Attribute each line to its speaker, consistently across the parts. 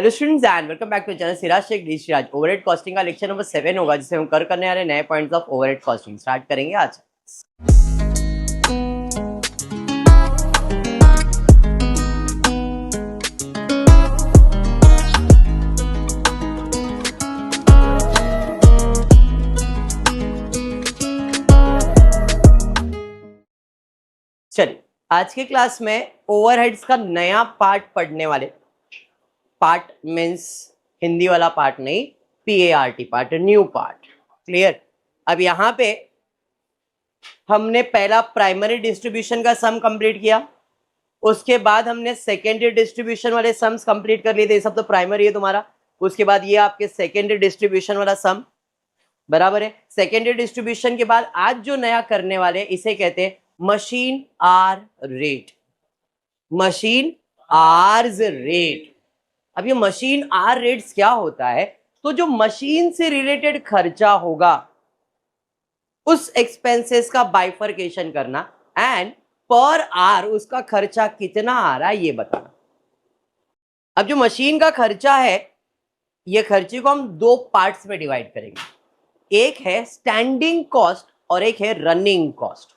Speaker 1: Hello students and welcome back to channel Siraj Sheikh डिशराज। Overhead costing का lecture number 7 होगा जिसे हम करने वाले नए points of overhead costing start करेंगे आज। चलिए आज के क्लास में ओवरहेड्स का नया पार्ट पढ़ने वाले। पार्ट मीन्स हिंदी वाला पार्ट नहीं, PART part, new part. Clear. अब यहाँ पे हमने पहला प्राइमरी डिस्ट्रीब्यूशन का सम कंप्लीट किया, उसके बाद हमने सेकेंडरी डिस्ट्रीब्यूशन वाले सम्स कंप्लीट कर लिए थे। ये सब तो प्राइमरी है तुम्हारा। उसके बाद ये आपके सेकेंडरी डिस्ट्रीब्यूशन वाला सम, बराबर है। सेकेंडरी डिस्ट्रीब्यूशन के बाद आज जो नया करने वाले इसे कहते हैं machine hour rate. Machine hours rate. अब ये मशीन आर रेट्स क्या होता है? तो जो मशीन से रिलेटेड खर्चा होगा उस एक्सपेंसेस का बाइफर्केशन करना एंड पर आर उसका खर्चा कितना आ रहा है ये बताना। अब जो मशीन का खर्चा है ये खर्चे को हम दो पार्ट्स में डिवाइड करेंगे। एक है स्टैंडिंग कॉस्ट और एक है रनिंग कॉस्ट।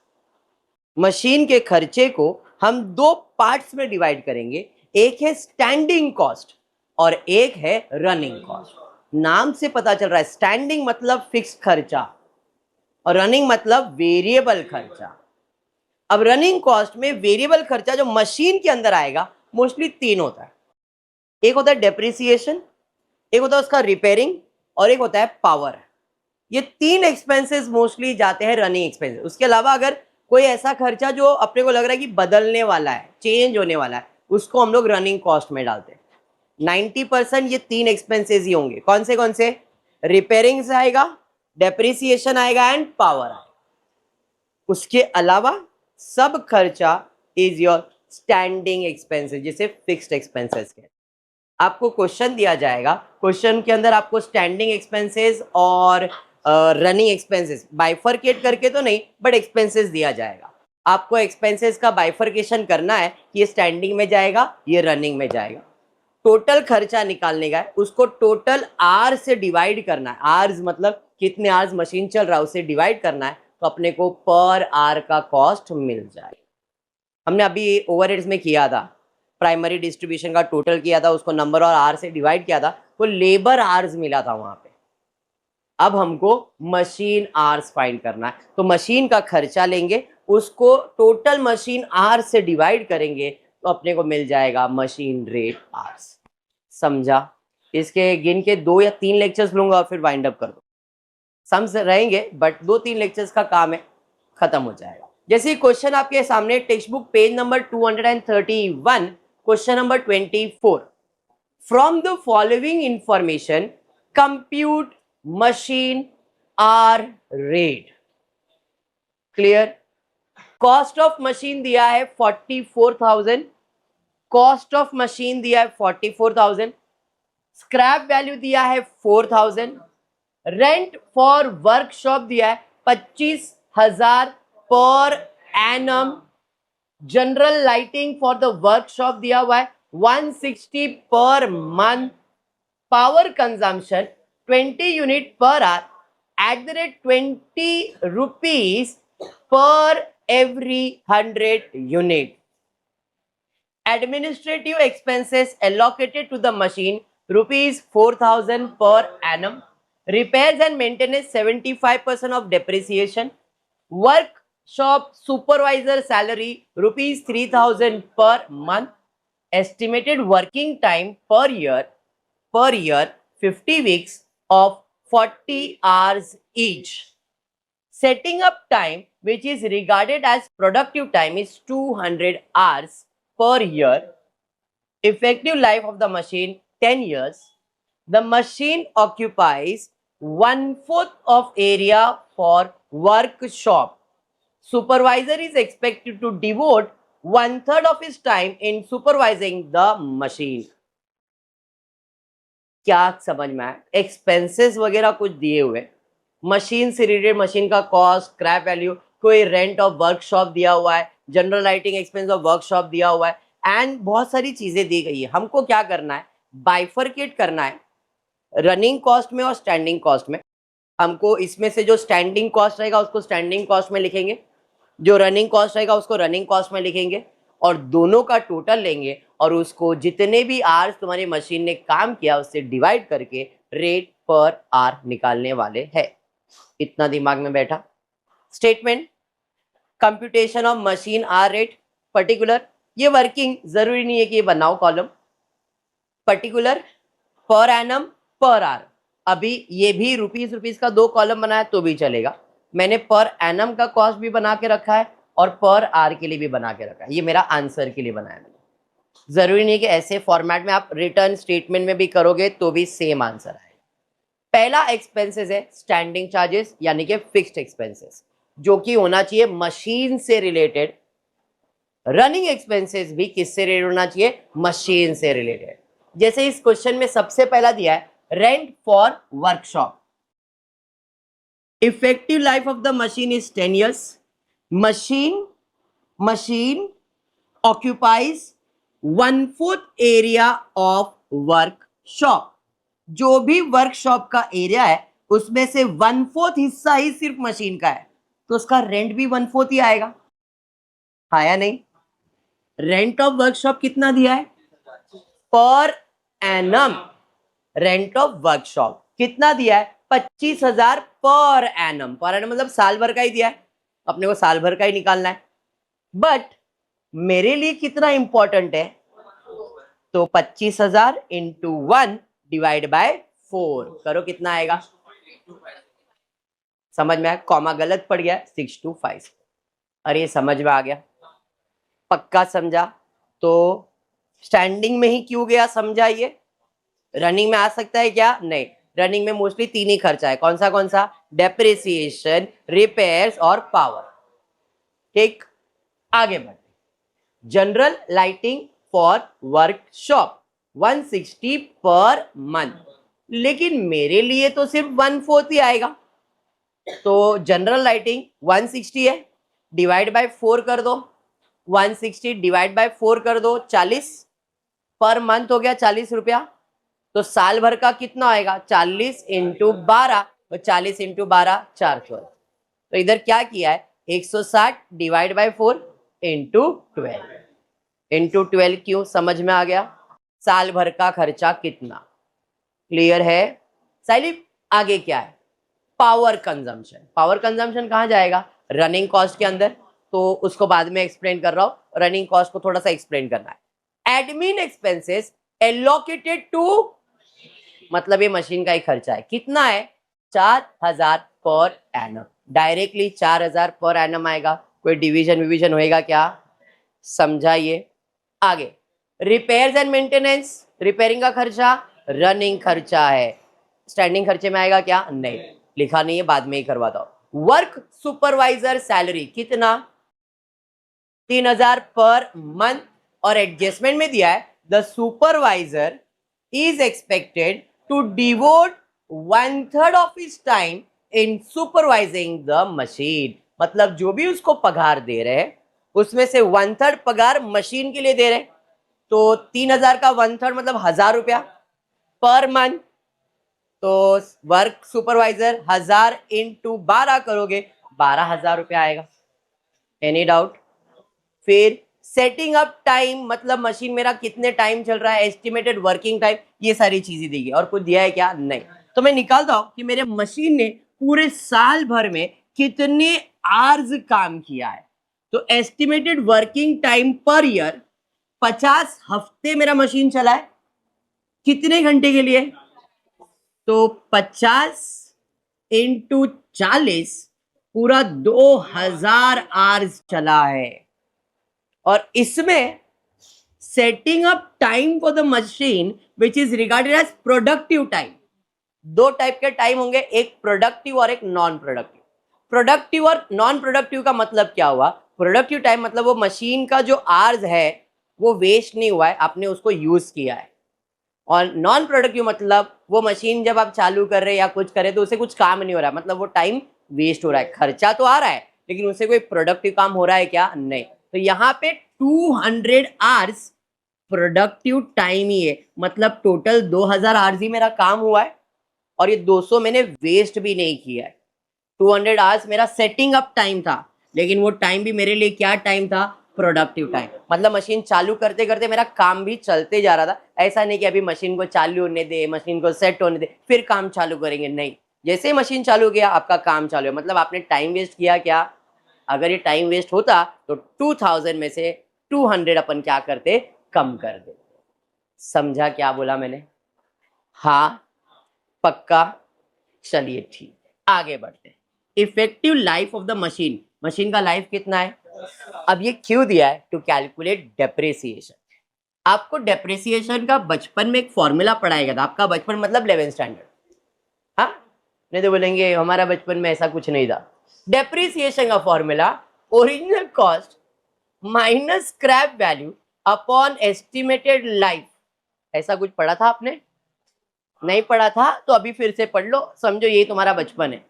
Speaker 1: मशीन के खर्चे को हम दो पार्ट्स में डिवाइड करेंगे, एक है स्टैंडिंग कॉस्ट और एक है रनिंग कॉस्ट। नाम से पता चल रहा है स्टैंडिंग मतलब फिक्स्ड खर्चा और रनिंग मतलब वेरिएबल खर्चा। अब रनिंग कॉस्ट में वेरिएबल खर्चा जो मशीन के अंदर आएगा मोस्टली तीन होता है। एक होता है डेप्रिसिएशन, एक होता है उसका रिपेयरिंग और एक होता है पावर। ये तीन एक्सपेंसेस मोस्टली जाते हैं रनिंग एक्सपेंसेस। उसके अलावा अगर कोई ऐसा खर्चा जो अपने को लग रहा है कि बदलने वाला है, चेंज होने वाला है, उसको हम लोग रनिंग कॉस्ट में डालते हैं। 90% ये तीन एक्सपेंसेस ही होंगे। कौन से? रिपेयरिंग से आएगा, डेप्रिसिएशन आएगा एंड पावर आएगा। उसके अलावा सब खर्चा इज योर स्टैंडिंग एक्सपेंसेस, जिसे फिक्स्ड एक्सपेंसेस कहते हैं। आपको क्वेश्चन दिया जाएगा, क्वेश्चन के अंदर आपको स्टैंडिंग एक्सपेंसेस और रनिंग एक्सपेंसेस बाइफरकेट करके तो नहीं बट एक्सपेंसेस दिया जाएगा। आपको एक्सपेंसेस का बाइफरकेशन करना है कि ये स्टैंडिंग में जाएगा, ये रनिंग में जाएगा। टोटल खर्चा निकालने का है, उसको टोटल आर से डिवाइड करना है। आर्स मतलब कितने आर्स मशीन चल रहा है उसे डिवाइड करना है, तो अपने को पर आर का कॉस्ट मिल जाए। हमने अभी ओवरहेड्स में किया था, प्राइमरी डिस्ट्रीब्यूशन का टोटल किया था, उसको नंबर और आर से डिवाइड किया था, तो लेबर आर्स मिला था वहां पे। अब हमको मशीन आर्स फाइंड करना है, तो मशीन का खर्चा लेंगे, उसको टोटल मशीन आर से डिवाइड करेंगे, तो अपने को मिल जाएगा मशीन रेट आर्स। समझा? इसके गिन के 2 या 3 लेक्चर्स लूंगा और फिर वाइंड अप कर दो। सम्स रहेंगे बट 2-3 लेक्चर्स का काम है, खत्म हो जाएगा। जैसे क्वेश्चन आपके सामने text book page number 231, question number 24। From the following information compute machine hour rate. Clear? Cost of machine दिया है 44,000, कॉस्ट ऑफ मशीन दिया है 44,000, स्क्रैप वैल्यू दिया है 4,000, रेंट फॉर वर्कशॉप दिया है 25,000 per annum, general lighting for the workshop दिया हुआ है 160 per month, power consumption 20 unit per hour at the rate 20 rupees per every 100 unit. Administrative expenses allocated to the machine rupees 4,000 per annum. Repairs and maintenance 75% of depreciation. Workshop supervisor salary rupees 3,000 per month. Estimated working time per year 50 weeks of 40 hours each. Setting up time which is regarded as productive time is 200 hours per year. Effective life of the machine 10 years. The machine occupies 1/4 of area for workshop. Supervisor is expected to devote 1/3 of his time in supervising the machine. क्या समझ में आया? Expenses वगैरह कुछ दिए हुए, machine से related machine का कॉस्ट, स्क्रैप वैल्यू, कोई रेंट ऑफ वर्कशॉप दिया हुआ है, general lighting expense of workshop दिया हुआ है एंड बहुत सारी चीजें दी गई है। हमको क्या करना है? बाइफरकेट करना है रनिंग कॉस्ट में और स्टैंडिंग कॉस्ट में। हमको इसमें से जो स्टैंडिंग कॉस्ट रहेगा उसको स्टैंडिंग कॉस्ट में लिखेंगे, जो रनिंग कॉस्ट रहेगा उसको रनिंग कॉस्ट में लिखेंगे, और दोनों का टोटल लेंगे और उसको जितने भी आवर्स तुम्हारी मशीन ने काम किया उससे डिवाइड करके रेट पर आवर निकालने वाले हैं। इतना दिमाग में बैठा। Statement, computation of machine hour rate particular, ये वर्किंग जरूरी नहीं है कि ये बनाओ column, particular per annum per hour. अभी ये भी रुपीस का 2 कॉलम बनाया तो भी चलेगा। मैंने पर एनम का कॉस्ट भी बना के रखा है और पर आर के लिए भी बना के रखा है। ये मेरा आंसर के लिए बनाया मैंने। जरूरी नहीं कि ऐसे फॉर्मेट में आप रिटर्न स्टेटमेंट में भी करोगे तो भी सेम आंसर आए। पहला एक्सपेंसेस है स्टैंडिंग चार्जेस यानी कि फिक्स्ड एक्सपेंसेस, जो कि होना चाहिए मशीन से रिलेटेड। रनिंग एक्सपेंसेस भी किससे रिलेटेड होना चाहिए? मशीन से रिलेटेड। जैसे इस क्वेश्चन में सबसे पहला दिया है rent for workshop. Effective life of the machine is 10 years। Machine occupies 1/4 area of workshop. जो भी वर्कशॉप का एरिया है उसमें से 1/4 हिस्सा ही सिर्फ मशीन का है, तो उसका रेंट भी 1/4 ही आएगा। आया नहीं? रेंट ऑफ वर्कशॉप कितना दिया है? Per annum. Rent of workshop कितना दिया है? 25,000 पर एनम। पर एनम मतलब साल भर का ही दिया है, अपने को साल भर का ही निकालना है। बट मेरे लिए कितना इंपॉर्टेंट है, तो 25,000 इंटू 1 डिवाइड बाय 4 करो, कितना आएगा? समझ में आया? कॉमा गलत पड़ गया, 625। अरे ये समझ में आ गया, पक्का समझा? तो स्टैंडिंग में ही क्यों गया समझा? ये रनिंग में आ सकता है क्या? नहीं, रनिंग में मोस्टली 3 ही खर्चा है। कौन सा? डेप्रिसिएशन, रिपेयर्स और पावर। ठीक, आगे बढ़ते। General lighting for workshop 160 per month, लेकिन मेरे लिए तो सिर्फ 1/4 ही आएगा। तो जनरल लाइटिंग 160 है, डिवाइड बाय 4 कर दो। 160 डिवाइड बाय 4 कर दो, 40 पर मंथ हो गया 40 रुपया। तो साल भर का कितना आएगा? 40 इंटू 12, तो 40 इंटू 12 412। तो इधर क्या किया है? 160 डिवाइड बाय 4 इंटू 12 क्यों? समझ में आ गया? साल भर का खर्चा कितना? क्लियर है? साइलिप आगे क्या है? Power consumption. पावर कंजम्पशन कहाँ जाएगा? रनिंग कॉस्ट के अंदर, तो उसको बाद में एक्सप्लेन कर रहा हूं। रनिंग कॉस्ट को थोड़ा सा एक्सप्लेन करना है। एडमिन एक्सपेंसेस एलोकेटेड टू, मतलब ये मशीन का ही खर्चा है। कितना है? 4,000 per annum. Directly 4,000 per annum आएगा। कोई डिवीजन होएगा क्या? समझाइए। आगे रिपेयर्स एंड मेंटेनेंस, रिपेयरिंग का खर्चा रनिंग खर्चा है। स्टैंडिंग खर्चे में आएगा क्या? नहीं, लिखा नहीं है, बाद में ही करवाता हूं। वर्क सुपरवाइजर सैलरी कितना? 3,000 पर मंथ। और एडजस्टमेंट में दिया है the supervisor is expected to devote 1/3 of his time in supervising the machine। मतलब जो भी उसको पगार दे रहे हैं उसमें से 1/3 पगार मशीन के लिए दे रहे हैं। तो 3,000 का 1/3 मतलब 1,000 रुपया पर मंथ। तो वर्क सुपरवाइजर 1,000 इंटू 12 करोगे 12,000 रुपया आएगा। Any doubt? फिर सेटिंग अप टाइम, मतलब मशीन मेरा कितने टाइम चल रहा है, एस्टिमेटेड वर्किंग टाइम, ये सारी चीजें दी गई। और कुछ दिया है क्या? नहीं। तो मैं निकालता हूं कि मेरे मशीन ने पूरे साल भर में कितने आवर्स काम किया है। तो estimated working time per year 50 हफ्ते मेरा मशीन चला है। कितने घंटे के लिए? तो 50 इंटू 40 पूरा 2,000 आवर्स चला है। और इसमें setting up time for the machine which is regarded as productive time. 2 type के टाइम होंगे, एक प्रोडक्टिव और एक नॉन प्रोडक्टिव। प्रोडक्टिव और नॉन प्रोडक्टिव का मतलब क्या हुआ? प्रोडक्टिव टाइम मतलब वो मशीन का जो आवर्स है वो वेस्ट नहीं हुआ है, आपने उसको यूज किया है। और नॉन प्रोडक्टिव मतलब वो मशीन जब आप चालू कर रहे हैं या कुछ कर रहे तो उसे कुछ काम नहीं हो रहा है, मतलब वो टाइम वेस्ट हो रहा है। खर्चा तो आ रहा है लेकिन उससे कोई प्रोडक्टिव काम हो रहा है क्या? नहीं। तो यहाँ पे 200 आवर्स प्रोडक्टिव टाइम ही है, मतलब टोटल 2000 आवर्स ही मेरा काम हुआ है और ये 200 मैंने वेस्ट भी नहीं किया है। 200 आवर्स मेरा सेटिंग अप टाइम था, लेकिन वो टाइम भी मेरे लिए क्या टाइम था? Productive time. मतलब मशीन चालू करते करते मेरा काम भी चलते जा रहा था। ऐसा नहीं कि अभी मशीन को चालू होने दे, मशीन को सेट होने दे, फिर काम चालू करेंगे, नहीं। जैसे ही मशीन चालू किया आपका काम चालू है, मतलब आपने टाइम वेस्ट किया क्या? अगर ये टाइम वेस्ट होता तो 2000 में से 200 अपन क्या करते? कम कर देते। समझा क्या बोला मैंने? हाँ, पक्का। चलिए ठीक, आगे बढ़ते हैं। Effective life of the machine, machine का लाइफ कितना है? अब ये क्यों दिया है? To calculate depreciation. आपको डेप्रिसिएशन का बचपन में एक फॉर्मूला पढ़ाया गया था। आपका बचपन मतलब 11th स्टैंडर्ड। हाँ, नहीं तो बोलेंगे हमारा बचपन में ऐसा कुछ नहीं था। डेप्रिसिएशन का formula original cost minus scrap value upon estimated life. ऐसा कुछ पढ़ा था आपने? नहीं पढ़ा था तो अभी फिर से पढ़ लो, समझो यही तुम्हारा बचपन है।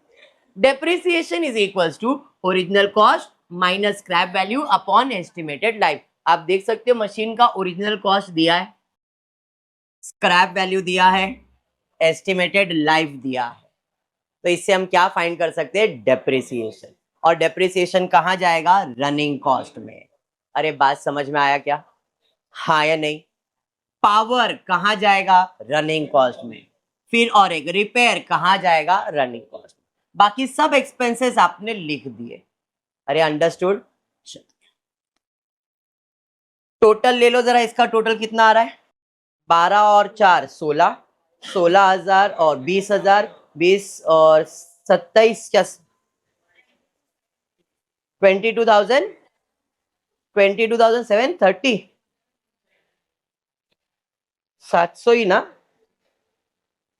Speaker 1: Depreciation is equals to original cost minus scrap value upon estimated life. आप देख सकते हो मशीन का ओरिजिनल कॉस्ट दिया है, स्क्रैप वैल्यू दिया है, एस्टिमेटेड लाइफ दिया है। तो इससे हम क्या फाइंड कर सकते हैं? डेप्रिसिएशन। और डेप्रिसिएशन कहाँ जाएगा? रनिंग कॉस्ट में। अरे बात समझ में आया क्या? हाँ या नहीं? पावर कहाँ जाएगा? रनिंग कॉस्ट में। फिर और एक रिपेयर कहाँ जाएगा? रनिंग कॉस्ट में। बाकी सब एक्सपेंसेस आपने लिख दिए। अरे अंडरस्टूड? टोटल ले लो जरा, इसका टोटल कितना आ रहा है? 12 और 4 16, 16,000 और 20,000, 20 और 27 क्या? 22,000, 22,730, 700 ही ना?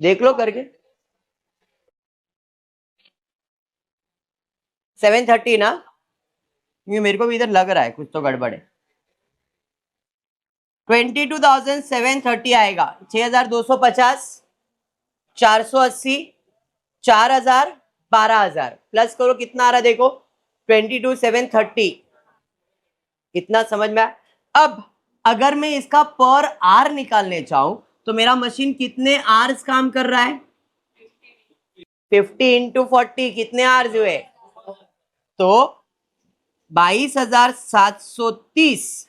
Speaker 1: देख लो करके। 730 ना? ये मेरे को भी इधर लग रहा है कुछ तो गड़बड़ है। 22,730 आएगा। 6,250, 480, 4,000, 12,000 प्लस करो कितना आ रहा है देखो? 22,730। इतना समझ में आया? अब अगर मैं इसका पर आर निकालने चाहूं तो मेरा मशीन कितने आवर्स काम कर रहा है? 50 इंटू 40 कितने आवर्स हुए? तो 22,730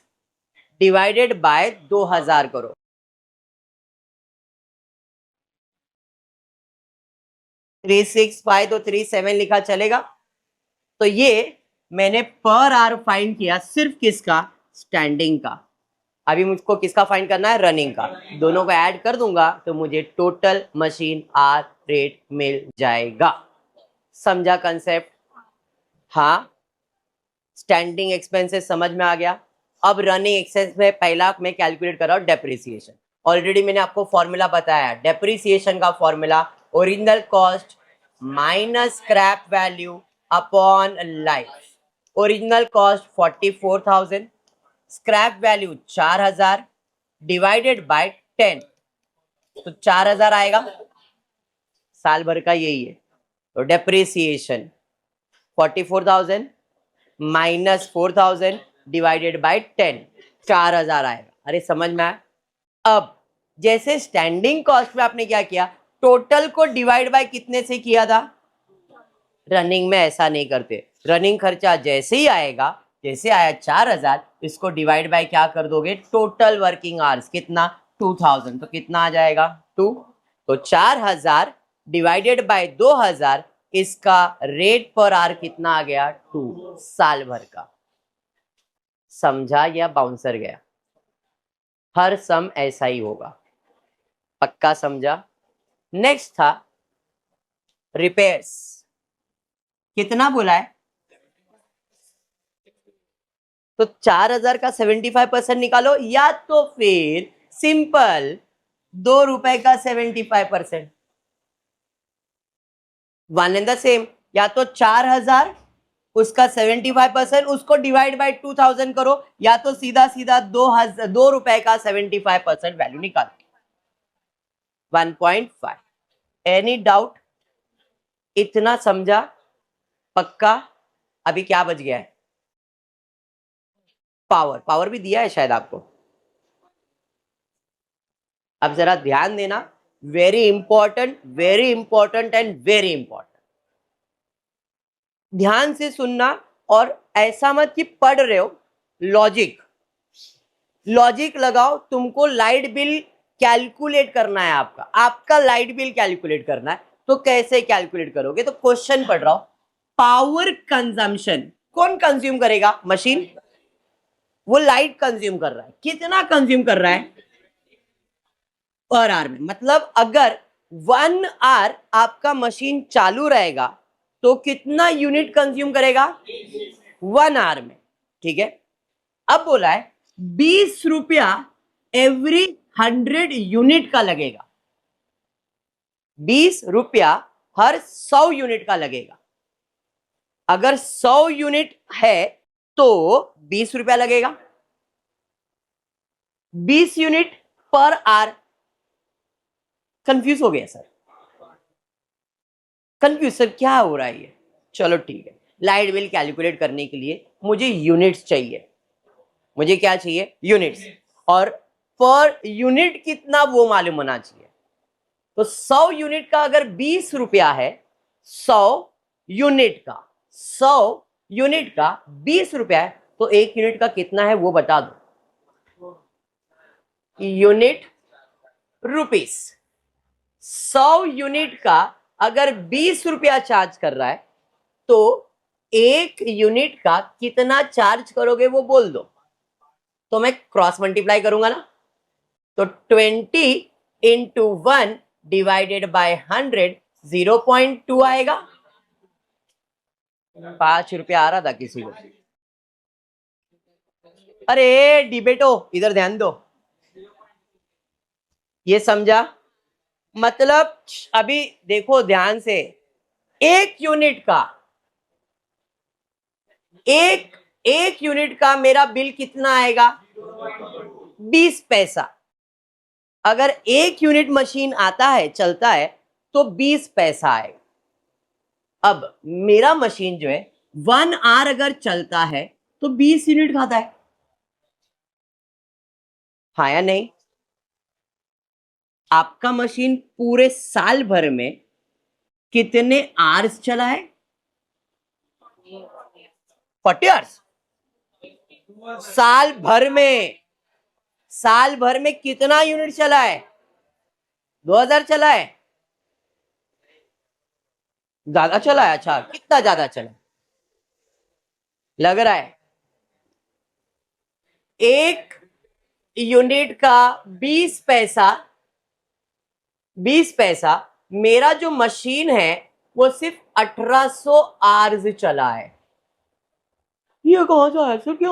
Speaker 1: डिवाइडेड बाय 2,000 करो। 365 तो 37 लिखा चलेगा। तो ये मैंने पर आवर फाइंड किया, सिर्फ किसका? स्टैंडिंग का। अभी मुझको किसका फाइंड करना है? रनिंग का। दोनों को ऐड कर दूंगा तो मुझे टोटल मशीन आर रेट मिल जाएगा। समझा कंसेप्ट? हाँ, स्टैंडिंग एक्सपेंसेस समझ में आ गया। अब रनिंग एक्सपेंस में पहला मैं कैलकुलेट कर रहा हूं डेप्रिसिएशन। ऑलरेडी मैंने आपको फॉर्मूला बताया। डेप्रिसिएशन का formula original cost minus scrap value upon life. Original cost 44,000, scrap value 4,000 divided by 10, तो 4,000 आएगा। साल भर का यही है। तो डेप्रिसिएशन 44,000 माइनस 4,000 डिवाइडेड बाय 10, 4,000 आएगा। अरे समझ में आया? अब जैसे स्टैंडिंग कॉस्ट में आपने क्या किया? टोटल को डिवाइड बाय कितने से किया था? रनिंग में ऐसा नहीं करते। रनिंग खर्चा जैसे ही आएगा, जैसे आया 4,000, इसको डिवाइड बाय क्या कर दोगे? टोटल वर्किंग आवर्स कितना? 2,000, तो कितना आ जाएगा? 2। तो 4,000 डिवाइडेड बाय 2,000, इसका रेट पर आवर कितना आ गया? 2, साल भर का। समझा या बाउंसर गया? हर सम ऐसा ही होगा। पक्का समझा? नेक्स्ट था रिपेयर्स। कितना बोला है? तो 4,000 का 75% निकालो, या तो फिर सिंपल 2 रुपए का 75%। One and the same. या तो 4,000 उसका 75%, उसको डिवाइड बाय 2,000 करो, या तो सीधा सीधा 2 रुपए का 75% वैल्यू निकालो। 1.5। Any doubt? इतना समझा? पक्का? अभी क्या बच गया है? पावर। पावर भी दिया है शायद आपको। अब जरा ध्यान देना, very important, very important and very important. ध्यान से सुनना, और ऐसा मत कि पढ़ रहे हो, लॉजिक लॉजिक लगाओ। तुमको लाइट बिल कैलकुलेट करना है, आपका लाइट बिल कैलकुलेट करना है। तो कैसे कैलकुलेट करोगे? तो क्वेश्चन पढ़ रहा हूं, पावर कंजम्पशन कौन कंज्यूम करेगा? मशीन। वो लाइट कंज्यूम कर रहा है, कितना कंज्यूम कर रहा है? पर आवर में। मतलब अगर 1 आवर आपका मशीन चालू रहेगा तो कितना यूनिट कंज्यूम करेगा? 1 आवर में। ठीक है, अब बोला है 20 रुपया एवरी 100 यूनिट का लगेगा। 20 रुपया हर 100 यूनिट का लगेगा। अगर 100 यूनिट है तो 20 रुपया लगेगा। 20 यूनिट पर आवर। कंफ्यूज हो गया सर? कंफ्यूज सर, क्या हो रहा है ये? चलो ठीक है, लाइट बिल कैलकुलेट करने के लिए मुझे यूनिट्स चाहिए। मुझे क्या चाहिए? यूनिट्स। और पर यूनिट कितना वो मालूम होना चाहिए। तो 100 यूनिट का अगर 20 रुपया है, 100 यूनिट का 20 रुपया है, तो 1 यूनिट का कितना है वो बता दो। Unit rupees. 100 यूनिट का अगर 20 रुपया चार्ज कर रहा है तो 1 यूनिट का कितना चार्ज करोगे वो बोल दो। तो मैं क्रॉस मल्टीप्लाई करूंगा ना, तो 20 × 1 डिवाइडेड बाय 100 0.2 आएगा। 5 रुपया आ रहा था किसी को। अरे डिबेटो, इधर ध्यान दो। ये समझा? मतलब अभी देखो ध्यान से, एक यूनिट का एक यूनिट का मेरा बिल कितना आएगा? 20 पैसा। अगर 1 यूनिट मशीन आता है, चलता है, तो 20 पैसा आएगा। अब मेरा मशीन जो है 1 आवर अगर चलता है तो 20 यूनिट खाता है, हाँ या नहीं? आपका मशीन पूरे साल भर में कितने आवर्स चला है? 40 आवर्स। साल भर में कितना यूनिट चला है? 2000 चला है। ज्यादा चला है? अच्छा, कितना ज्यादा चला लग रहा है? 1 यूनिट का 20 पैसा। 20 पैसा। मेरा जो मशीन है वो सिर्फ 1800 आवर्स चला है। ये कहां से आया सर? क्या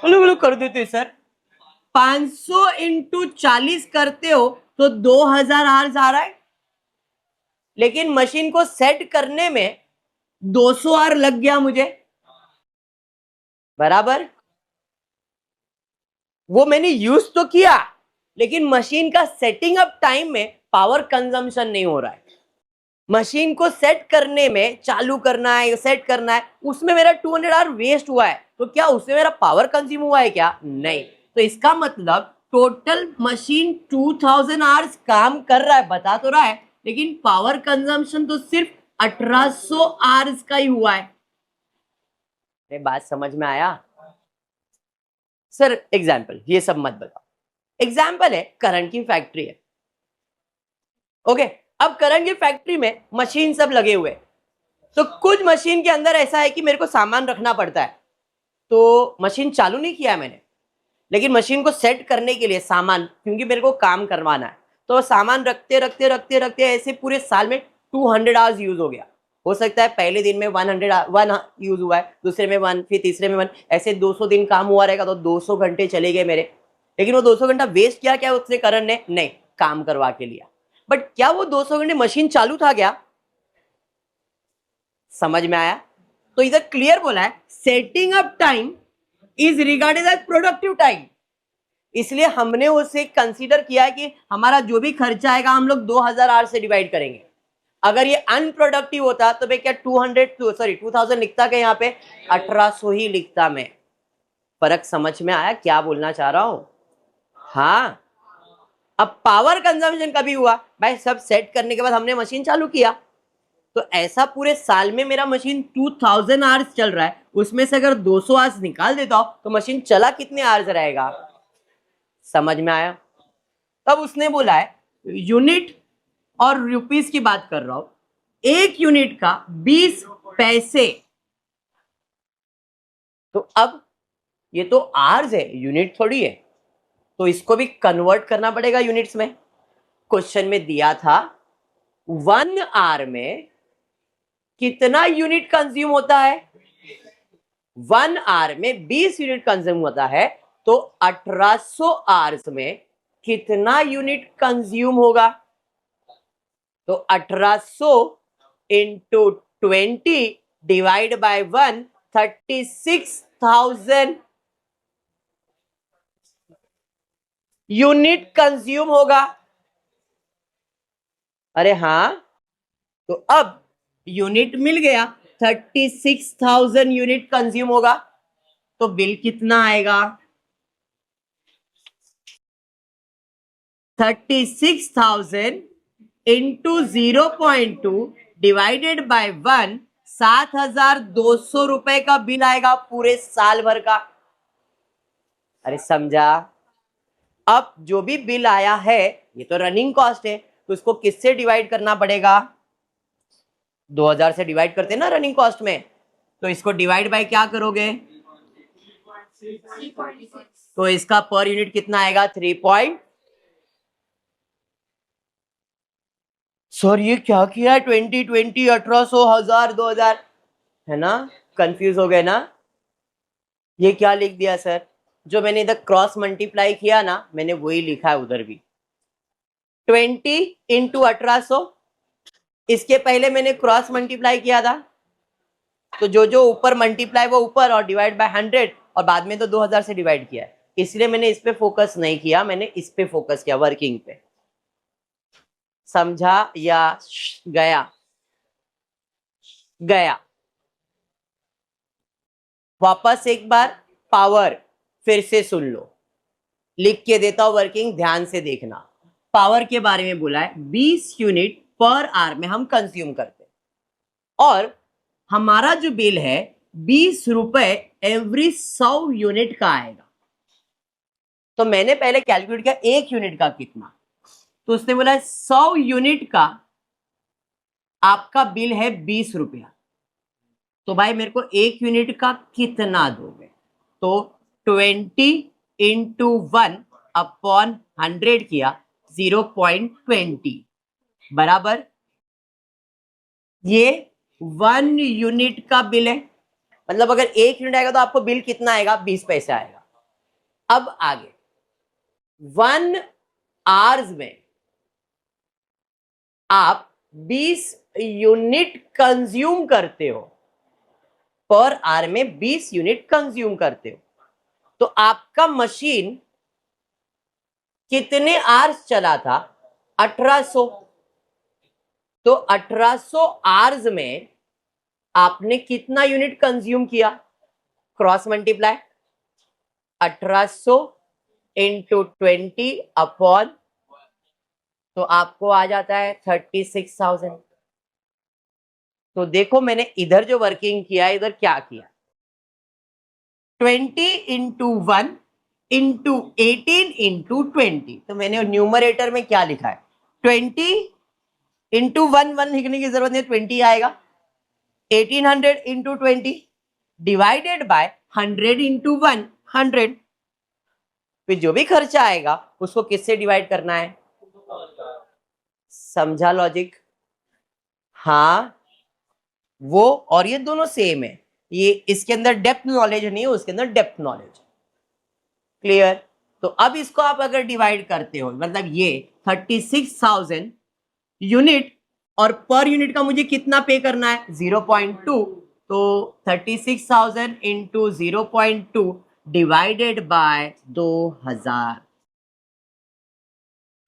Speaker 1: अलग अलग कर देते सर। 500 इंटू 40 करते हो तो 2000 आवर्स आ रहा है, लेकिन मशीन को सेट करने में 200 आवर लग गया मुझे, बराबर? वो मैंने यूज तो किया, लेकिन मशीन का सेटिंग अप टाइम में पावर कंजम्पशन नहीं हो रहा है। मशीन को सेट करने में, चालू करना है, सेट करना है, उसमें मेरा 200 आवर वेस्ट हुआ है। तो क्या उसमें मेरा पावर कंज्यूम हुआ है क्या? नहीं। तो इसका मतलब टोटल मशीन 2000 आवर्स काम कर रहा है, बता तो रहा है, लेकिन पावर कंजम्पशन तो सिर्फ 1800 आवर्स का ही हुआ है। ये बात समझ में आया? सर एग्जाम्पल, ये सब मत बताओ। एग्जाम्पल है, करंट की फैक्ट्री है। ओके, अब करंट की फैक्ट्री में मशीन सब लगे हुए, तो कुछ मशीन के अंदर ऐसा है कि मेरे को सामान रखना पड़ता है। तो मशीन चालू नहीं किया है मैंने, लेकिन मशीन को सेट करने के लिए सामान, क्योंकि मेरे को काम करवाना है, तो सामान रखते रखते रखते रखते ऐसे पूरे साल में 200 आवर्स यूज हो गया। हो सकता है पहले दिन में 1 यूज हुआ है, दूसरे में 1, फिर तीसरे में 1, ऐसे 200 दिन काम हुआ रहेगा तो 200 घंटे चले गए मेरे। लेकिन वो 200 घंटा वेस्ट किया क्या उसने करंट ने? नहीं, काम करवा के लिया। बट क्या वो 200 घंटे मशीन चालू था क्या? समझ में आया? तो इधर क्लियर बोला है, setting up time is regarded as productive time. इसलिए हमने उसे कंसीडर किया है कि हमारा जो भी खर्चा आएगा हम लोग 2000 आवर से डिवाइड करेंगे। अगर ये अनप्रोडक्टिव होता तो मैं क्या 2000 लिखता, क्या यहाँ पे 1800 ही लिखता मैं। फर्क समझ में आया क्या बोलना चाह रहा हूं? हाँ, अब पावर कंजम्पशन कभी हुआ भाई, सब सेट करने के बाद हमने मशीन चालू किया, तो ऐसा पूरे साल में मेरा मशीन 2000 आवर्स चल रहा है, उसमें से अगर 200 आवर्स निकाल देता हूं तो मशीन चला कितने आवर्स रहेगा। समझ में आया। तब उसने बोला है यूनिट और रुपीस की बात कर रहा हूं, एक यूनिट का 20 पैसे। तो अब ये तो आवर्स है, यूनिट थोड़ी है, तो इसको भी कन्वर्ट करना पड़ेगा यूनिट्स में। क्वेश्चन में दिया था 1 आवर में कितना यूनिट कंज्यूम होता है, 1 आवर में 20 यूनिट कंज्यूम होता है, तो 1800 आवर्स में कितना यूनिट कंज्यूम होगा। तो 1800 into 20 divide by 1, 36,000 unit consume होगा। अरे हाँ, तो अब यूनिट मिल गया, 36,000 यूनिट कंज्यूम होगा, तो बिल कितना आएगा, 36,000 इंटू 0.2 डिवाइडेड बाय 1, 7,200 रुपए का बिल आएगा पूरे साल भर का। अरे समझा। अब जो भी बिल आया है ये तो रनिंग कॉस्ट है, तो उसको किससे डिवाइड करना पड़ेगा, 2000 से डिवाइड करते हैं ना रनिंग कॉस्ट में, तो इसको डिवाइड बाय क्या करोगे, तो इसका पर यूनिट कितना आएगा, 3 सर ये क्या किया है, 20 20 1800 1000 2000, है ना, कंफ्यूज हो गए ना। ये क्या लिख दिया सर, जो मैंने इधर क्रॉस मल्टीप्लाई किया ना, मैंने वही लिखा है उधर भी, 20 इंटू 1800, इसके पहले मैंने क्रॉस मल्टीप्लाई किया था, तो जो जो ऊपर मल्टीप्लाई वो ऊपर और डिवाइड बाय 100, और बाद में तो 2000 से डिवाइड किया है, इसलिए मैंने इस पे फोकस नहीं किया, मैंने इस पे फोकस किया, वर्किंग पे। समझा या गया, गया। वापस एक बार पावर फिर से सुन लो, लिख के देता हूं वर्किंग, ध्यान से देखना। पावर के बारे में बोला है 20 यूनिट पर आवर में हम कंज्यूम करते हैं, और हमारा जो बिल है 20 रुपए एवरी 100 यूनिट का आएगा। तो मैंने पहले कैलकुलेट किया एक यूनिट का कितना, तो उसने बोला 100 यूनिट का आपका बिल है 20 रुपया, तो भाई मेरे को एक यूनिट का कितना दोगे, तो 20 इंटू 1 अपॉन 100 किया, 0.20 बराबर, ये 1 यूनिट का बिल है, मतलब अगर एक यूनिट आएगा तो आपको बिल कितना आएगा, 20 पैसे आएगा। अब आगे 1 आवर्स में आप 20 यूनिट कंज्यूम करते हो, पर आवर में 20 यूनिट कंज्यूम करते हो, तो आपका मशीन कितने आवर्स चला था, 1800, तो 1800 आवर्स में आपने कितना यूनिट कंज्यूम किया, क्रॉस मल्टीप्लाई, 1800 इंटू 20 अपॉन, तो आपको आ जाता है 36,000। तो देखो मैंने इधर जो वर्किंग किया, इधर क्या किया, 20 इंटू 1 इंटू 18 इंटू 20, तो मैंने न्यूमरेटर में क्या लिखा है, 20 इंटू 1 लिखने की जरूरत नहीं, 20 आएगा, 1800 इंटू 20 डिवाइडेड बाय 100 इंटू 1, 100, फिर जो भी खर्चा आएगा उसको किससे डिवाइड करना है। समझा लॉजिक। हाँ, वो और ये दोनों सेम है, ये इसके अंदर डेप्थ नॉलेज नहीं है, उसके अंदर डेप्थ नॉलेज। क्लियर। तो अब इसको आप अगर डिवाइड करते हो, मतलब ये 36,000 यूनिट, और पर यूनिट का मुझे कितना पे करना है, 0.2, तो 36,000 इंटू 0.2 डिवाइडेड बाय 2000,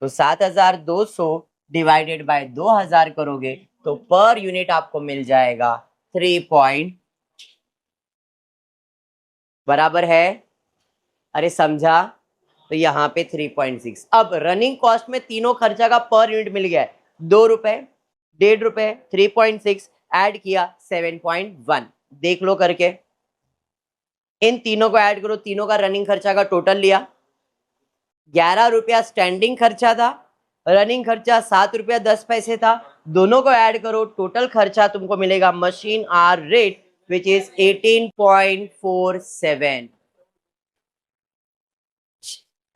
Speaker 1: तो 7,200 डिवाइडेड बाय 2000 करोगे तो पर यूनिट आपको मिल जाएगा 3 पॉइंट, बराबर है। अरे समझा। तो यहाँ पे 3.6। अब रनिंग कॉस्ट में तीनों खर्चा का पर यूनिट मिल गया है, 2 रुपए, 1.5 रुपए, 3.6, ऐड किया 7.1। देख लो करके, इन तीनों को ऐड करो, तीनों का रनिंग खर्चा का टोटल लिया, 11 रुपया स्टैंडिंग खर्चा था, रनिंग खर्चा 7 रुपया 10 पैसे था, दोनों को ऐड करो, टोटल खर्चा तुमको मिलेगा machine hour rate which is 18.47।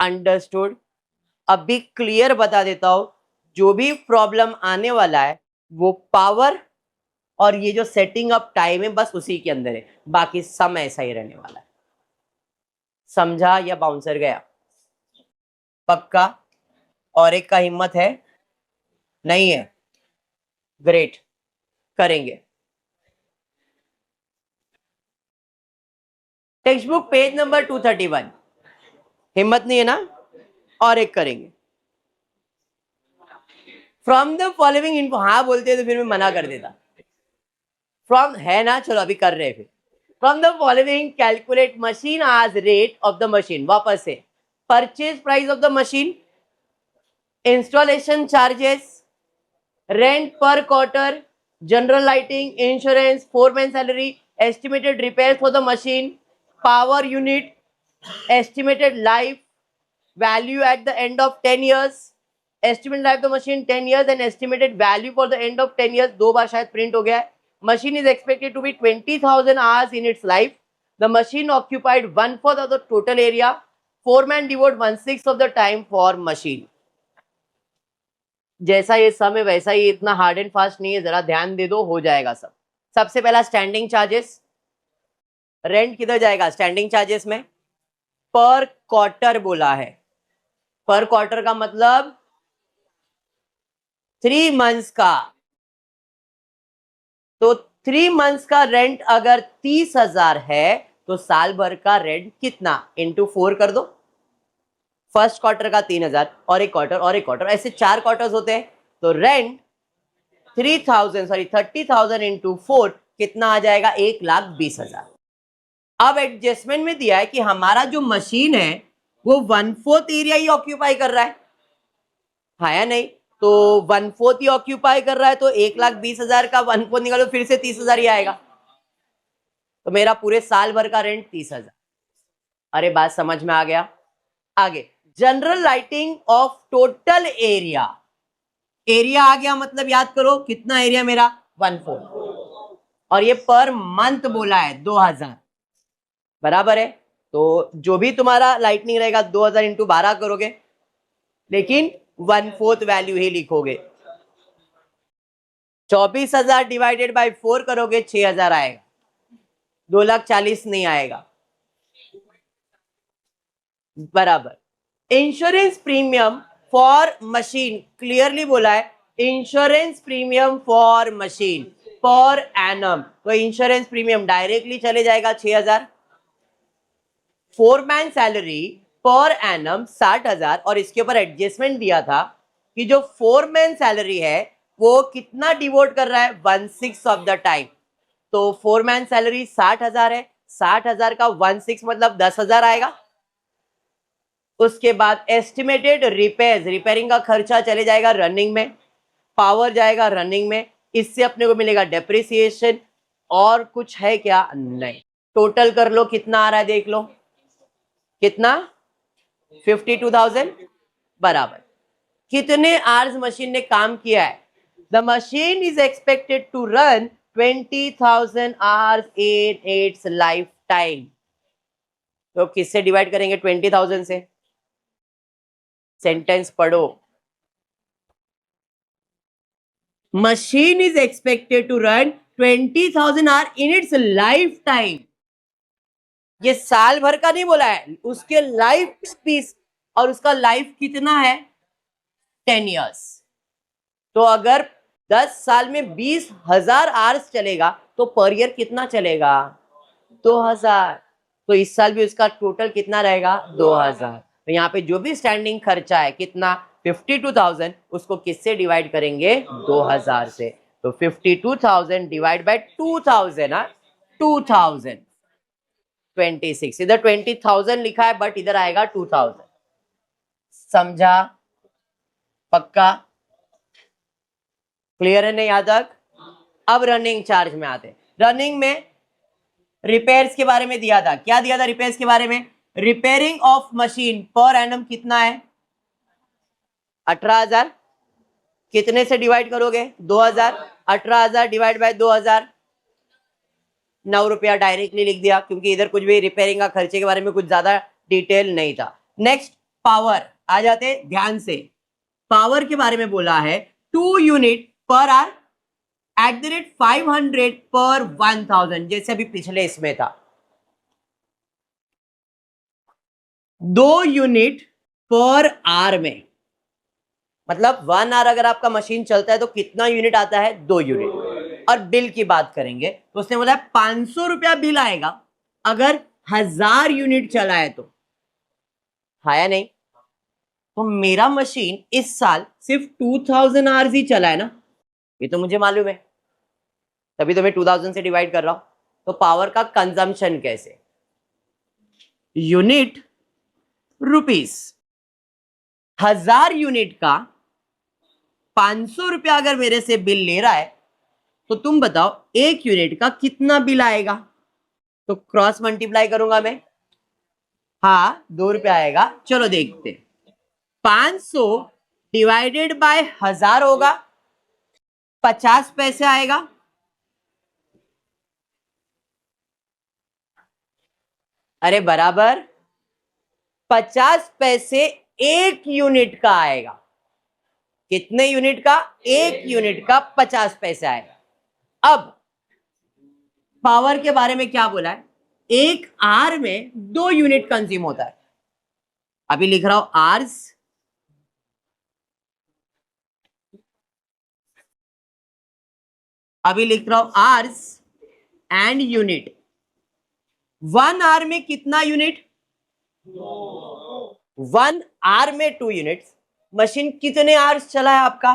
Speaker 1: Understood. अभी क्लियर बता देता हूं, जो भी प्रॉब्लम आने वाला है वो पावर और ये जो सेटिंग अप टाइम है बस उसी के अंदर है, बाकी सब ऐसा ही रहने वाला है। समझा या बाउंसर गया? पक्का? और एक का हिम्मत है? नहीं है? ग्रेट, करेंगे। Text book page number 231। हिम्मत नहीं है ना? और एक करेंगे। फ्रॉम द फॉलोइंग इन्फो, हाँ बोलते तो फिर मैं मना कर देता। फ्रॉम है ना, चलो अभी कर रहे हैं फिर। From the following calculate machine आज रेट ऑफ द मशीन। वापस से, purchase price of the machine, installation charges, rent per quarter, general lighting, insurance, foreman salary, estimated repair for the machine, power unit, estimated life value at the end of 10 years, estimated life of the machine 10 years and estimated value for the end of 10 years। दो बार शायद print हो गया है। Machine is expected to be 20,000 hours in its life. The machine occupied 1/4 of the total area. Foreman devote 1/6 of the time for machine। जैसा ये सम है वैसा ही, इतना हार्ड एंड फास्ट नहीं है, जरा ध्यान दे दो, हो जाएगा सब। सबसे पहला स्टैंडिंग चार्जेस, रेंट किधर जाएगा स्टैंडिंग चार्जेस में? पर क्वार्टर बोला है, पर क्वार्टर का मतलब 3 मंथ्स का। तो 3 मंथ्स का रेंट अगर 30,000 है तो साल भर का रेंट कितना? इंटू 4 कर दो। फर्स्ट क्वार्टर का 3,000 और एक क्वार्टर और एक क्वार्टर, ऐसे 4 क्वार्टर्स होते हैं। तो रेंट 30,000 इंटू 4 कितना आ जाएगा? 1,20,000। अब एडजस्टमेंट में दिया है कि हमारा जो मशीन है वो 1/4 एरिया ही ऑक्यूपाई कर रहा है, हाँ या नहीं? तो 1/4 ही ऑक्यूपाई कर रहा है, तो 1,20,000 का 1/4 निकालो, फिर से 30,000 ही आएगा। तो मेरा पूरे साल भर का रेंट 30,000। अरे बात समझ में आ गया? आगे, general lighting of total area, area आ गया मतलब याद करो कितना एरिया मेरा? 1/4, और ये पर मंथ बोला है 2,000, बराबर है। तो जो भी तुम्हारा लाइटनिंग रहेगा 2,000 इंटू 12 करोगे, लेकिन 1/4 वैल्यू ही लिखोगे। 24,000 डिवाइडेड बाय 4 करोगे 6,000 आएगा, 2,40,000 नहीं आएगा, बराबर। Insurance premium for machine, clearly बोला है insurance premium for machine per annum, तो इंश्योरेंस प्रीमियम डायरेक्टली चले जाएगा 6,000। फोरमैन सैलरी पर एनम 60,000, और इसके ऊपर एडजस्टमेंट दिया था कि जो फोरमैन सैलरी है वो कितना डिवोट कर रहा है? 1/6 ऑफ द टाइम। तो फोरमैन सैलरी 60,000 है, 60,000 का 1/6 मतलब 10,000 आएगा। उसके बाद एस्टिमेटेड रिपेयर्स, रिपेयरिंग का खर्चा चले जाएगा रनिंग में, पावर जाएगा रनिंग में, इससे अपने को मिलेगा डेप्रिसिएशन। और कुछ है क्या? नहीं। टोटल कर लो कितना आ रहा है, देख लो कितना? 52,000, बराबर। कितने आवर्स मशीन ने काम किया है? The machine is expected to run 20,000 hours in its life time. तो किससे डिवाइड करेंगे? 20,000 से। सेंटेंस पढ़ो, machine is expected to run 20,000 hour in its life time. ये साल भर का नहीं बोला है, उसके लाइफ पीस, और उसका लाइफ कितना है? 10 इयर्स। तो अगर 10 साल में 20,000 आवर्स चलेगा तो पर ईयर कितना चलेगा? 2,000। तो इस साल भी उसका टोटल कितना रहेगा? 2,000। तो यहाँ पे जो भी स्टैंडिंग खर्चा है कितना? 52,000, उसको किससे डिवाइड करेंगे? 2,000 से। तो 52,000 डिवाइड बाय 2,000, 2,000 26। इधर 20,000 लिखा है बट इधर आएगा 2,000। समझा? पक्का? क्लियर है नहीं यहाँ तक? अब रनिंग चार्ज में आते। रनिंग में रिपेयर्स के बारे में दिया था। क्या दिया था रिपेयर्स के बारे में? Repairing of machine per annum कितना है? 18,000। कितने से डिवाइड करोगे? 2,000। 18,000 डिवाइड बाय 2,000, 9 रुपया डायरेक्टली लिख दिया, क्योंकि इधर कुछ भी रिपेयरिंग का खर्चे के बारे में कुछ ज्यादा डिटेल नहीं था। नेक्स्ट पावर आ जाते ध्यान से। पावर के बारे में बोला है 2 unit per hour at the rate 500 पर 1000, जैसे अभी पिछले इसमें था। 2 यूनिट पर आवर में मतलब 1 आवर अगर आपका मशीन चलता है तो कितना यूनिट आता है? 2 यूनिट। और बिल की बात करेंगे तो उसने बोला 500 रुपया बिल आएगा अगर 1000 यूनिट चला है तो। है नहीं? तो मेरा मशीन इस साल सिर्फ 2000 आवर्स ही चला है ना, ये तो मुझे मालूम है, तभी तो मैं 2000 से डिवाइड कर रहा हूं। तो पावर का कंजम्पशन कैसे? Unit rupees. 1000 यूनिट का 500 रुपया अगर मेरे से बिल ले रहा है तो तुम बताओ 1 यूनिट का कितना बिल आएगा? तो क्रॉस मल्टीप्लाई करूंगा मैं। हाँ, 2 रुपया आएगा। चलो देखते। 500 डिवाइडेड बाय 1000 होगा, 50 पैसे आएगा। अरे बराबर 50 पैसे 1 यूनिट का आएगा। कितने यूनिट का? 1 यूनिट का 50 पैसे आएगा। अब पावर के बारे में क्या बोला है? 1 आवर में 2 यूनिट कंज्यूम होता है। अभी लिख रहा हूं आवर्स, अभी लिख रहा हूं आवर्स एंड यूनिट। 1 आवर में कितना यूनिट? 1 आवर में 2 यूनिट्स। मशीन कितने आवर्स चला है आपका?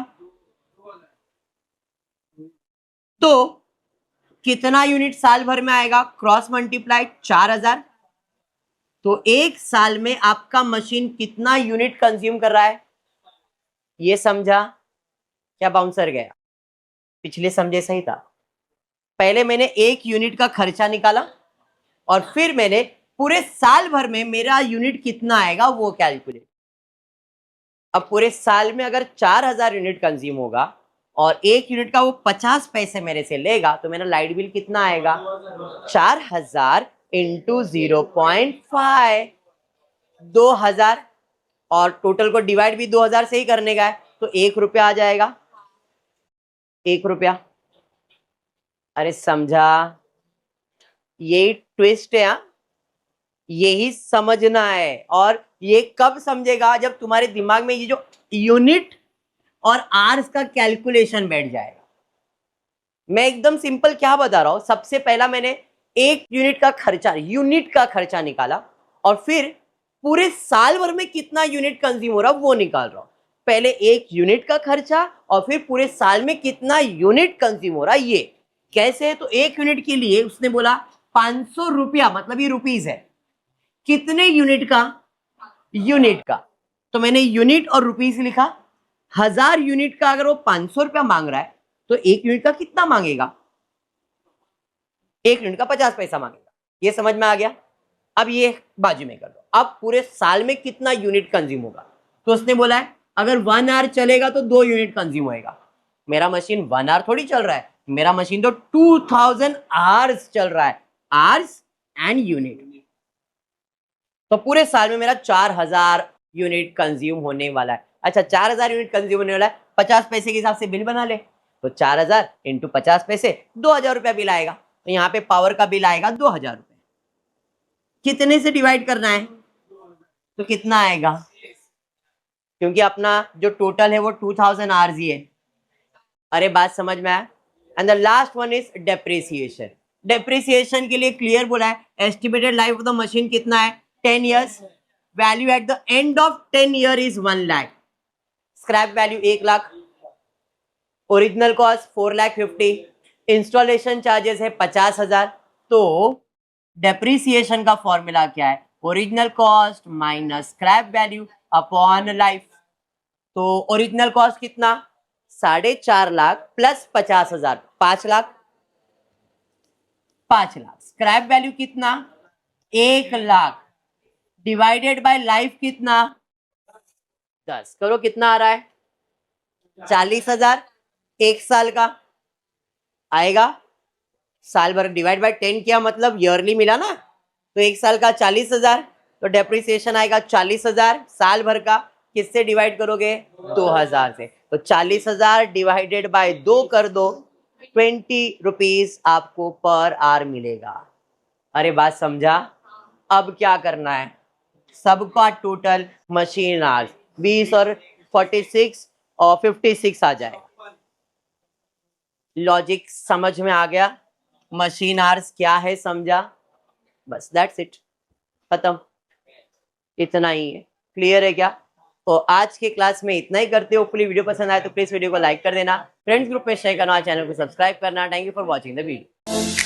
Speaker 1: तो कितना यूनिट साल भर में आएगा? Cross multiply 4000। तो 1 साल में आपका मशीन कितना यूनिट कंज्यूम कर रहा है? ये समझा? क्या बाउंसर गया? पिछले समझे सही था। पहले मैंने 1 यूनिट का खर्चा निकाला और फिर मैंने पूरे साल भर में मेरा यूनिट कितना आएगा वो कैलकुलेट। अब पूरे साल में अगर 4000 यूनिट कंज्यूम होगा और 1 यूनिट का वो 50 पैसे मेरे से लेगा तो मेरा लाइट बिल कितना आएगा? 4000 इंटू 0.5, 2000। और टोटल को डिवाइड भी 2000 से ही करने का है तो 1 रुपया आ जाएगा। 1 रुपया। अरे समझा? यही ट्विस्ट है। यही समझना है। और ये कब समझेगा? जब तुम्हारे दिमाग में ये जो यूनिट और आवर्स का कैलकुलेशन बैठ जाएगा। मैं एकदम सिंपल क्या बता रहा हूं, सबसे पहला मैंने 1 यूनिट का खर्चा निकाला और फिर पूरे साल भर में कितना यूनिट कंज्यूम हो रहा वो निकाल रहा हूं। पहले 1 यूनिट का खर्चा और फिर पूरे साल में कितना यूनिट कंज्यूम हो रहा। ये कैसे? तो 1 यूनिट के लिए उसने बोला 500 रुपया, मतलब ये रुपीस है। कितने यूनिट का? यूनिट का। तो मैंने यूनिट और रुपीस लिखा। 1000 यूनिट का अगर वो 500 रुपया मांग रहा है तो 1 यूनिट का कितना मांगेगा? 1 यूनिट का 50 पैसा मांगेगा। ये समझ में आ गया? अब ये बाजू में कर दो। अब पूरे साल में कितना यूनिट कंज्यूम होगा? तो उसने बोला है अगर 1 आवर चलेगा तो 2 यूनिट कंज्यूम होएगा। मेरा मशीन 1 आवर थोड़ी चल रहा है, मेरा मशीन तो 2000 आवर्स चल रहा है। Hours and unit. तो पूरे साल में मेरा 4000 यूनिट कंज्यूम होने वाला है। अच्छा, 4000 यूनिट कंज्यूम होने वाला है, 50 पैसे के हिसाब से बिल बना ले। तो 4000 इंटू 50 पैसे, 2000 रुपया बिल आएगा। तो यहाँ पे पावर का बिल आएगा 2000 रुपये। कितने से डिवाइड करना है? तो कितना आएगा? क्योंकि अपना जो टोटल है वो 2000 आवर्स ही है। अरे बात समझ में आया? And the last one is depreciation. Depreciation के लिए क्लियर बोला है, estimated life of the machine कितना है? 10 years. Value at the end of 10 year is 1 lakh. Scrap value 1 lakh. Original cost 4,50,000। Installation charges है 50,000। तो डेप्रिसिएशन का फॉर्मूला क्या है? Original cost minus scrap value upon life. तो ओरिजिनल कॉस्ट कितना, 4.5 lakh plus 50,000, 5 lakh. 5 lakh. Scrap value कितना, 1 लाख डिवाइडेड बाय लाइफ कितना, 10। करो कितना आ रहा है, 40,000। 1 साल का आएगा, साल भर डिवाइड बाय 10 किया मतलब ईयरली मिला ना, तो 1 साल का 40,000, तो डेप्रिसिएशन आएगा 40,000 साल भर का। किससे डिवाइड करोगे, 2000 से। तो 40,000 डिवाइडेड बाय 2 कर दो, 20 रुपीज आपको पर आवर मिलेगा। अरे बात समझा। अब क्या करना है, सबका टोटल मशीन आवर्स 20 और 46 और 56 आ जाएगा। लॉजिक समझ में आ गया, मशीन आवर्स क्या है समझा, बस दैट्स इट, खत्म, इतना ही है। क्लियर है क्या। तो आज के क्लास में इतना ही करते हो। होपफुली वीडियो पसंद आए तो प्लीज वीडियो को लाइक कर देना, फ्रेंड्स ग्रुप में शेयर करना, चैनल को सब्सक्राइब करना। Thank you for watching the video.